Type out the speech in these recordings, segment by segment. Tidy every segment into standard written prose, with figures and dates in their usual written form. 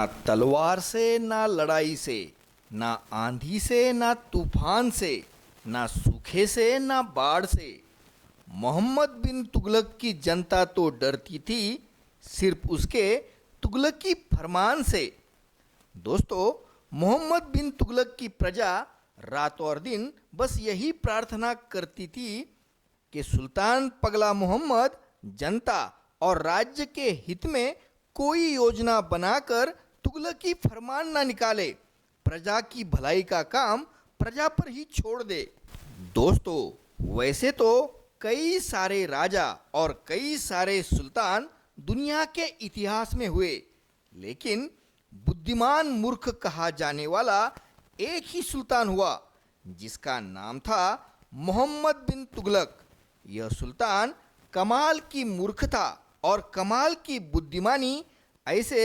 ना तलवार से, ना लड़ाई से, ना आंधी से, ना तूफान से, ना सूखे से, ना बाढ़ से। मोहम्मद बिन तुगलक की जनता तो डरती थी सिर्फ उसके तुगलकी फरमान से। दोस्तों, मोहम्मद बिन तुगलक की प्रजा रात और दिन बस यही प्रार्थना करती थी कि सुल्तान पगला मोहम्मद जनता और राज्य के हित में कोई योजना बनाकर तुगलकी फरमान ना निकाले, प्रजा की भलाई का काम प्रजा पर ही छोड़ दे। दोस्तों, वैसे तो कई सारे राजा और कई सारे सुल्तान दुनिया के इतिहास में हुए, लेकिन बुद्धिमान मूर्ख कहा जाने वाला एक ही सुल्तान हुआ जिसका नाम था मोहम्मद बिन तुगलक। यह सुल्तान कमाल की मूर्खता और कमाल की बुद्धिमानी, ऐसे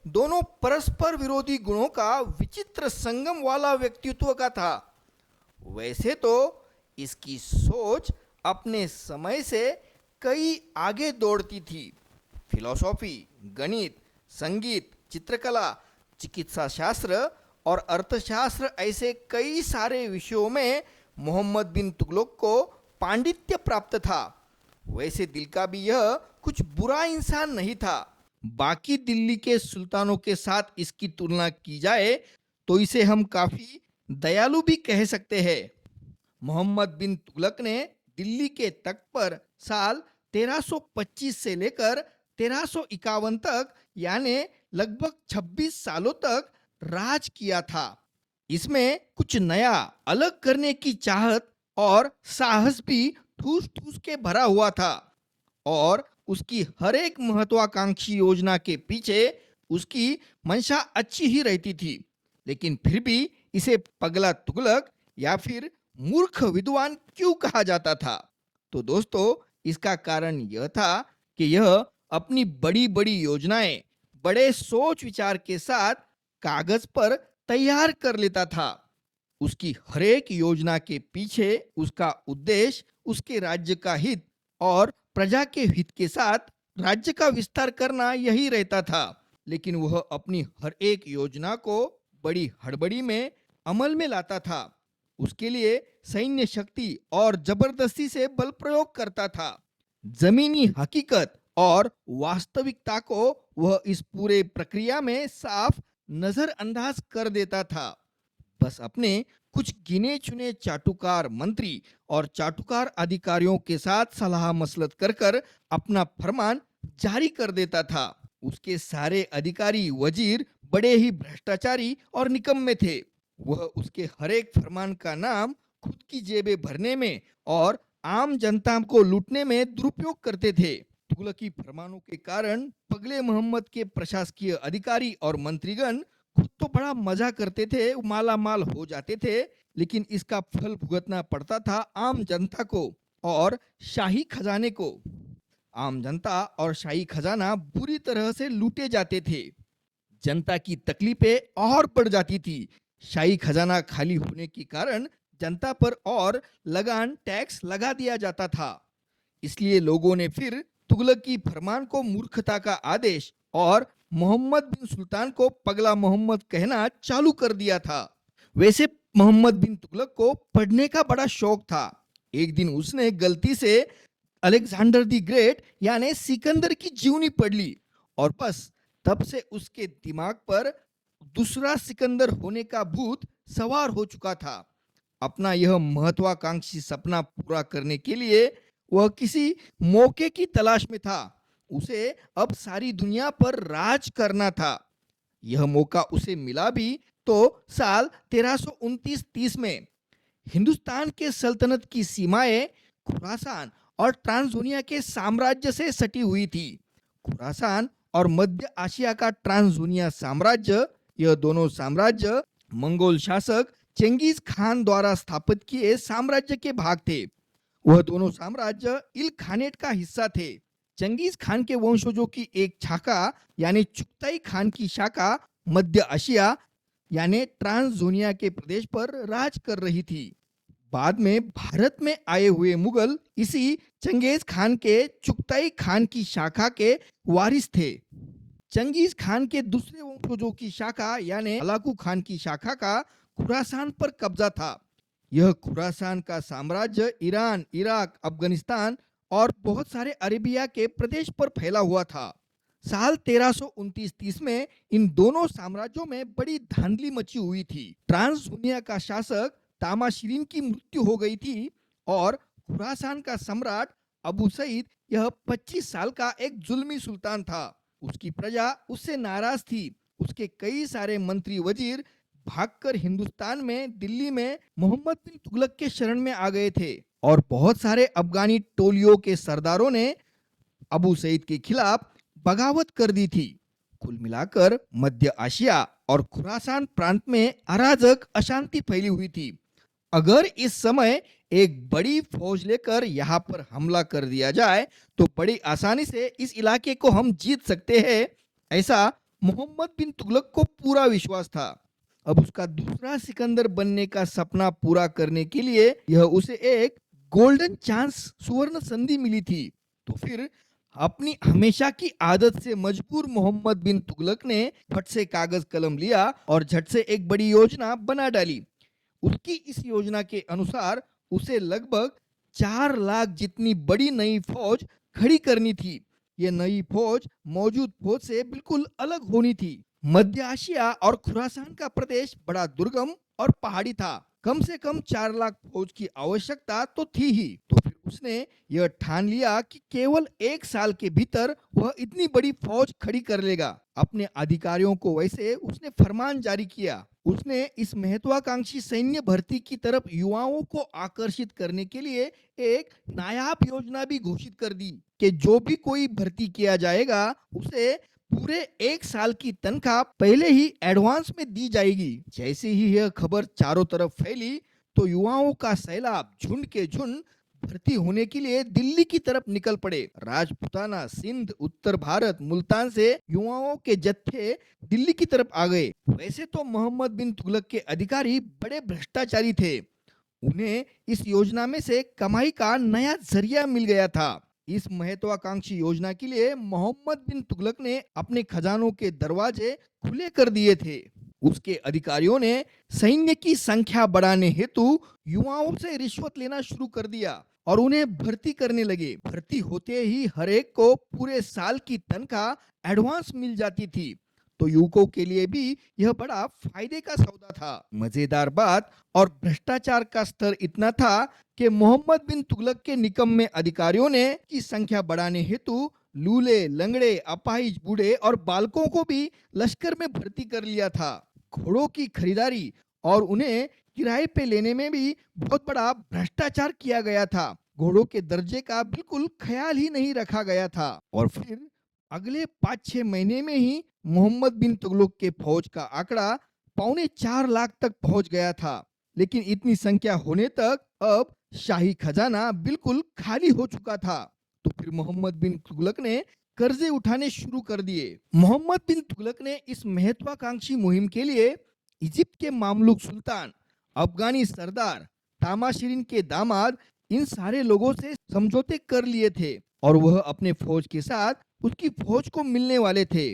दोनों परस्पर विरोधी गुणों का विचित्र संगम वाला व्यक्तित्व का था। वैसे तो इसकी सोच अपने समय से कई आगे दौड़ती थी। फिलॉसफी, गणित, संगीत, चित्रकला, चिकित्सा शास्त्र और अर्थशास्त्र, ऐसे कई सारे विषयों में मोहम्मद बिन तुगलक को पांडित्य प्राप्त था। वैसे दिल का भी यह कुछ बुरा इंसान नहीं था। बाकी दिल्ली के सुल्तानों के साथ इसकी तुलना की जाए तो इसे हम काफी दयालु भी कह सकते हैं। मोहम्मद बिन तुगलक ने दिल्ली के तख्त पर साल 1325 से लेकर 1351 तक, यानी लगभग 26 सालों तक राज किया था। इसमें कुछ नया अलग करने की चाहत और साहस भी ठूस ठूस के भरा हुआ था, और उसकी हर एक महत्वाकांक्षी योजना के पीछे उसकी मंशा अच्छी ही रहती थी। लेकिन फिर भी इसे पगला तुगलक या फिर मूर्ख विद्वान क्यों कहा जाता था? तो दोस्तों, इसका कारण यह था कि यह अपनी बड़ी बड़ी योजनाएं बड़े सोच विचार के साथ कागज पर तैयार कर लेता था। उसकी हर एक योजना के पीछे उसका उद्देश्य उसके राज्य का हित और प्रजा के हित के साथ राज्य का विस्तार करना यही रहता था। लेकिन वह अपनी हर एक योजना को बड़ी हड़बड़ी में अमल में लाता था। उसके लिए सैन्य शक्ति और जबरदस्ती से बल प्रयोग करता था। जमीनी हकीकत और वास्तविकता को वह इस पूरे प्रक्रिया में साफ नजरअंदाज कर देता था। बस अपने कुछ गिने चुने चाटुकार मंत्री और चाटुकार अधिकारियों के साथ सलाह मसलत कर कर अपना फरमान जारी कर देता था। उसके सारे अधिकारी वजीर बड़े ही भ्रष्टाचारी और निकम्मे थे। वह उसके हर एक फरमान का नाम खुद की जेबें भरने में और आम जनता को लूटने में दुरुपयोग करते थे। तुगलकी फरमानों के कारण पगले मोहम्मद के प्रशासकीय अधिकारी और मंत्रीगण खुद तो बड़ा मजा करते थे, माला माल हो जाते थे, लेकिन इसका फल भुगतना पड़ता था आम जनता को और शाही खजाने को। आम जनता और शाही खजाना बुरी तरह से लूटे जाते थे। जनता की तकलीफें और बढ़ जाती थी। शाही खजाना खाली होने के कारण जनता पर और लगान टैक्स लगा दिया जाता था। इसलिए लोगों ने फिर तुगलक की फरमान को मूर्खता का आदेश और मोहम्मद बिन सुल्तान को पगला मोहम्मद कहना चालू कर दिया था। वैसे मोहम्मद बिन तुगलक को पढ़ने का बड़ा शौक था। एक दिन उसने गलती से अलेक्जेंडर द ग्रेट यानी सिकंदर की जीवनी पढ़ ली, और बस तब से उसके दिमाग पर दूसरा सिकंदर होने का भूत सवार हो चुका था। अपना यह महत्वाकांक्षी सपना पूरा करने के लिए वह किसी मौके की तलाश में था। उसे अब सारी दुनिया पर राज करना था। यह मौका उसे मिला भी तो साल 1329-30 में। हिंदुस्तान के सल्तनत की सीमाएं खुरासान और ट्रांसजोनिया के साम्राज्य से सटी हुई थी। खुरासान और मध्य एशिया का ट्रांसजोनिया साम्राज्य, यह दोनों साम्राज्य मंगोल शासक चेंगिस खान द्वारा स्थापित किए साम्राज्य के भाग थे। वह दोनों साम्राज्य इल खानेट का हिस्सा थे। चंगेज खान के वंशजों की एक शाखा यानी चुगताई खान की शाखा मध्य एशिया यानी ट्रांसजोनिया के प्रदेश पर राज कर रही थी। बाद में भारत में आए हुए मुगल इसी चंगेज खान के चुगताई खान की शाखा के वारिस थे। चंगेज खान के दूसरे वंशजों की शाखा यानी हलाकू खान की शाखा का खुरासान पर कब्जा था। यह खुरासान का साम्राज्य ईरान, इराक, अफगानिस्तान और बहुत सारे अरेबिया के प्रदेश पर फैला हुआ था। साल 1329-30 में इन दोनों साम्राज्यों में बड़ी धांधली मची हुई थी। ट्रांसुनिया का शासक तामाशिरीन की मृत्यु हो गई थी और खुरासान का सम्राट अबू सईद यह 25 साल का एक जुल्मी सुल्तान था। उसकी प्रजा उससे नाराज थी। उसके कई सारे मंत्री वजीर भागकर हिंदुस्तान में दिल्ली में मोहम्मद बिन तुगलक के शरण में आ गए थे और बहुत सारे अफगानी टोलियों के सरदारों ने अबू सईद के खिलाफ बगावत कर दी थी। कुल मिलाकर मध्य एशिया और खुरासान प्रांत में अराजक अशांति फैली हुई थी। अगर इस समय एक बड़ी फौज लेकर यहाँ पर हमला कर दिया जाए तो बड़ी आसानी से इस इलाके को हम जीत सकते हैं, ऐसा मोहम्मद बिन तुगलक को पूरा विश्वास था। अब उसका दूसरा सिकंदर बनने का सपना पूरा करने के लिए यह उसे एक गोल्डन चांस, सुवर्ण संधि मिली थी। तो फिर अपनी हमेशा की आदत से मजबूर मोहम्मद बिन तुगलक ने फट से कागज कलम लिया और झट से एक बड़ी योजना बना डाली। उसकी इस योजना के अनुसार उसे लगभग 4 लाख जितनी बड़ी नई फौज खड़ी करनी थी। ये नई फौज मौजूद फौज से बिल्कुल अलग होनी थी। मध्य एशिया और खुरासान का प्रदेश बड़ा दुर्गम और पहाड़ी था। कम से कम 4 लाख फौज की आवश्यकता तो थी ही। तो फिर उसने यह ठान लिया कि केवल 1 साल के भीतर वह इतनी बड़ी फौज खड़ी कर लेगा। अपने अधिकारियों को वैसे उसने फरमान जारी किया। उसने इस महत्वाकांक्षी सैन्य भर्ती की तरफ युवाओं को आकर्षित करने के लिए एक नायाब योजना भी घोषित कर दी कि जो भी कोई भर्ती किया जाएगा उसे पूरे 1 साल की तनख्वाह पहले ही एडवांस में दी जाएगी। जैसे ही यह खबर चारों तरफ फैली तो युवाओं का सैलाब झुंड के झुंड भर्ती होने के लिए दिल्ली की तरफ निकल पड़े। राजपुताना, सिंध, उत्तर भारत, मुल्तान से युवाओं के जत्थे दिल्ली की तरफ आ गए। वैसे तो मोहम्मद बिन तुगलक के अधिकारी बड़े भ्रष्टाचारी थे। उन्हें इस योजना में से कमाई का नया जरिया मिल गया था। इस महत्वाकांक्षी योजना के लिए मोहम्मद बिन तुगलक ने अपने खजानों के दरवाजे खुले कर दिए थे। उसके अधिकारियों ने सैन्य की संख्या बढ़ाने हेतु युवाओं से रिश्वत लेना शुरू कर दिया और उन्हें भर्ती करने लगे। भर्ती होते ही हर एक को पूरे साल की तनख्वाह एडवांस मिल जाती थी। तो युवकों के लिए भी यह बड़ा फायदे का सौदा था। मजेदार बात और भ्रष्टाचार का स्तर इतना था कि मोहम्मद बिन तुगलक के निकम्मे अधिकारियों ने की संख्या बढ़ाने हेतु लूले, लंगड़े, अपाहिज, बूढ़े और बालकों को भी लश्कर में भर्ती कर लिया था। घोड़ों की खरीदारी और उन्हें किराए पे लेने में भी बहुत बड़ा भ्रष्टाचार किया गया था। घोड़ों के दर्जे का बिल्कुल ख्याल ही नहीं रखा गया था। और फिर अगले 5-6 महीने में ही मोहम्मद बिन तुगलक के फौज का आंकड़ा 4.25 लाख तक पहुंच गया था। लेकिन इतनी संख्या होने तक अब शाही खजाना बिल्कुल खाली हो चुका था। तो फिर मोहम्मद बिन तुगलक ने कर्जे उठाने शुरू कर दिए। मोहम्मद बिन तुगलक ने इस महत्वाकांक्षी मुहिम के लिए इजिप्ट के मामलुक सुल्तान, अफगानी सरदार, तामाशिरीन के दामाद, इन सारे लोगों से समझौते कर लिए थे और वह अपने फौज के साथ उसकी फौज को मिलने वाले थे।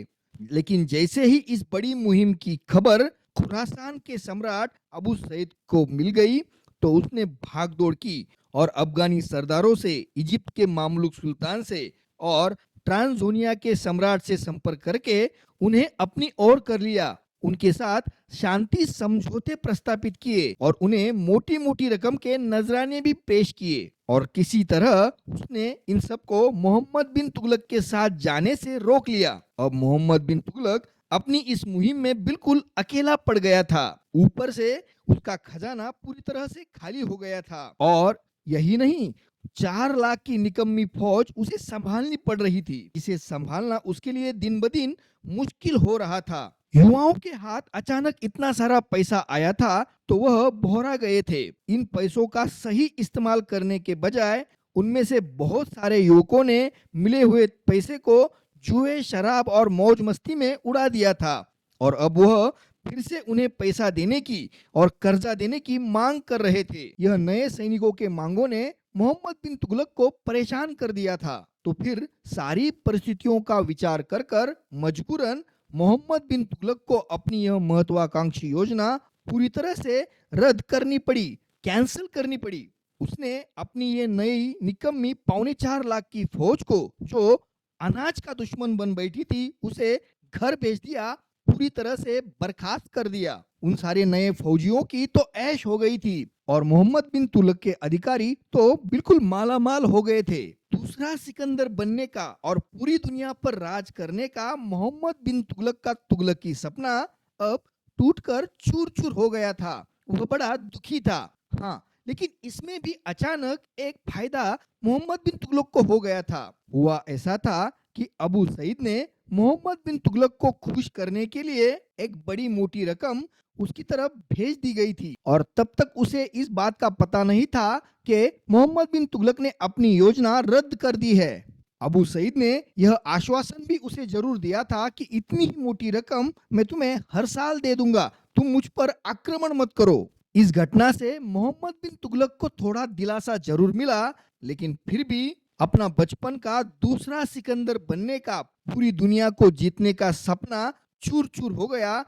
लेकिन जैसे ही इस बड़ी मुहिम की खबर खुरासान के सम्राट अबू सईद को मिल गई तो उसने भागदौड़ की और अफगानी सरदारों से, इजिप्ट के मामलुक सुल्तान से और ट्रांसोनिया के सम्राट से संपर्क करके उन्हें अपनी ओर कर लिया। उनके साथ शांति समझौते प्रस्तापित किए और उन्हें मोटी मोटी रकम के नजराने भी पेश किए और किसी तरह उसने इन सबको मोहम्मद बिन तुगलक के साथ जाने से रोक लिया। अब मोहम्मद बिन तुगलक अपनी इस मुहिम में बिल्कुल अकेला पड़ गया था। ऊपर से उसका खजाना पूरी तरह से खाली हो गया था और यही नहीं, 4 लाख की निकम्मी फौज उसे संभालनी पड़ रही थी। इसे संभालना उसके लिए दिन ब दिन मुश्किल हो रहा था। युवाओं के हाथ अचानक इतना सारा पैसा आया था तो वह बौरा गए थे। इन पैसों का सही इस्तेमाल करने के बजाय उनमें से बहुत सारे युवकों ने मिले हुए पैसे को जुए, शराब और मौज मस्ती में उड़ा दिया था और अब वह फिर से उन्हें पैसा देने की और कर्जा देने की मांग कर रहे थे। यह नए सैनिकों के मांगों ने मोहम्मद बिन तुगलक को परेशान कर दिया था। तो फिर सारी परिस्थितियों का विचार कर कर मजबूरन मोहम्मद बिन तुगलक को अपनी यह महत्वाकांक्षी योजना पूरी तरह से रद्द करनी पड़ी, कैंसिल करनी पड़ी। उसने अपनी ये नई निकम्मी 4.25 लाख की फौज को, जो अनाज का दुश्मन बन बैठी थी, उसे घर भेज दिया, पूरी तरह से बर्खास्त कर दिया। उन सारे नए फौजियों की तो ऐश हो गई थी और मोहम्मद बिन तुगलक के अधिकारी तो बिल्कुल मालामाल हो गए थे। दूसरा सिकंदर बनने का और पूरी दुनिया पर राज करने का मोहम्मद बिन तुगलक का तुगलकी सपना अब टूटकर चूर चूर हो गया था। वह बड़ा दुखी था। हाँ, लेकिन इसमें भी अचानक एक फायदा मोहम्मद बिन तुगलक को हो गया था। हुआ ऐसा था कि अबू सईद ने मोहम्मद बिन तुगलक को खुश करने के लिए एक बड़ी मोटी रकम उसकी तरफ भेज दी गई थी और तब तक उसे इस बात का पता नहीं था कि मोहम्मद बिन तुगलक ने अपनी योजना रद्द कर दी है। अबू सईद ने यह आश्वासन भी उसे जरूर दिया था कि इतनी ही मोटी रकम मैं तुम्हें हर साल दे दूंगा, तुम मुझ पर आक्रमण मत करो। इस घटना से मोहम्मद बिन तुगलक को थोड़ा दिलासा जरूर मिला, लेकिन फिर भी अपना बचपन का दूसरा सिकंदर बनने का, पूरी दुनिया को जीतने का सपना चूर चूर हो गया।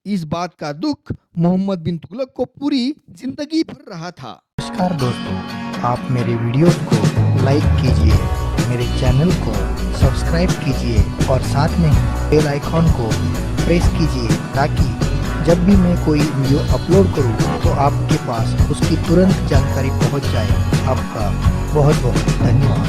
इस बात का दुख मोहम्मद बिन तुगलक को पूरी जिंदगी भर रहा था। नमस्कार दोस्तों, आप मेरे वीडियोस को लाइक कीजिए, मेरे चैनल को सब्सक्राइब कीजिए और साथ में बेल आइकॉन को प्रेस कीजिए ताकि जब भी मैं कोई वीडियो अपलोड करूं तो आपके पास उसकी तुरंत जानकारी पहुंच जाए। आपका बहुत बहुत धन्यवाद।